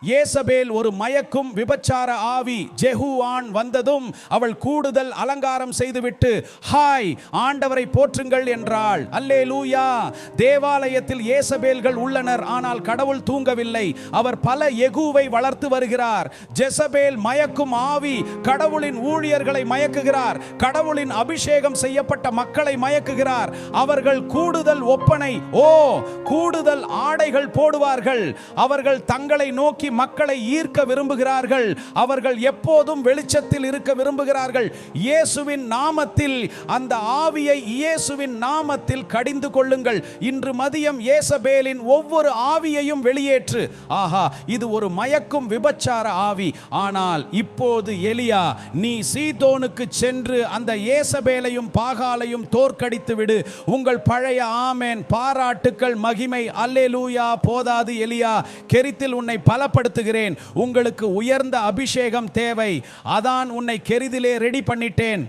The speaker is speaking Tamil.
யேசபேல் ஒரு மயக்கும் விபச்சார ஆவி ஜெஹூவான் வந்ததும் அவள் கூடுதல் அலங்காரம் செய்துவிட்டு ஹாய் ஆண்டவரை போற்றுங்கள் என்றாள். அல்லேலூயா. தேவாலயத்தில் யேசபேல்கள் உள்ளனர், ஆனால் கடவுள் தூங்கவில்லை. அவர் பல யெகூவை வளர்த்து வருகிறார். ஜெசபேல் மயக்கும் ஆவி கடவுளின் ஊழியர்களை மயக்குகிறார். கடவுளின் அபிஷேகம் செய்யப்பட்ட மக்களை மயக்குகிறார். அவர்கள் கூடுதல் ஒப்பனை கூடுதல் ஆடைகள் போடுவார்கள். அவர்கள் தங்களை நோக்கி மக்களை ஈர்க்க விரும்புகிறார்கள். அவர்கள் எப்போதும் வெளிச்சத்தில் இருக்க விரும்புகிறார்கள். இயேசுவின் நாமத்தில் அந்த ஆவியை இயேசுவின் நாமத்தில் கடிந்து கொள்ளுங்கள். இன்று மதியம் யேசபேலின் ஒவ்வொரு ஆவியையும் வெளியேற்று. ஆஹா, இது ஒரு மயக்கும் விபச்சார ஆவி. ஆனால் இப்போது எலியா, நீ சீதோனுக்கு சென்று அந்த யேசபேலையும் பாகாலையும் தோற்கடித்து விடு. உங்கள் பழைய ஆமென் பாராட்டுக்கள் மகிமை அல்லேலூயா போதாது எலியா. கெரித்தில் உன்னை பலப்படுத்துகிறேன். உங்களுக்கு உயர்ந்த அபிஷேகம் தேவை. அதான் உன்னை கெரிதிலே ரெடி பண்ணிட்டேன்.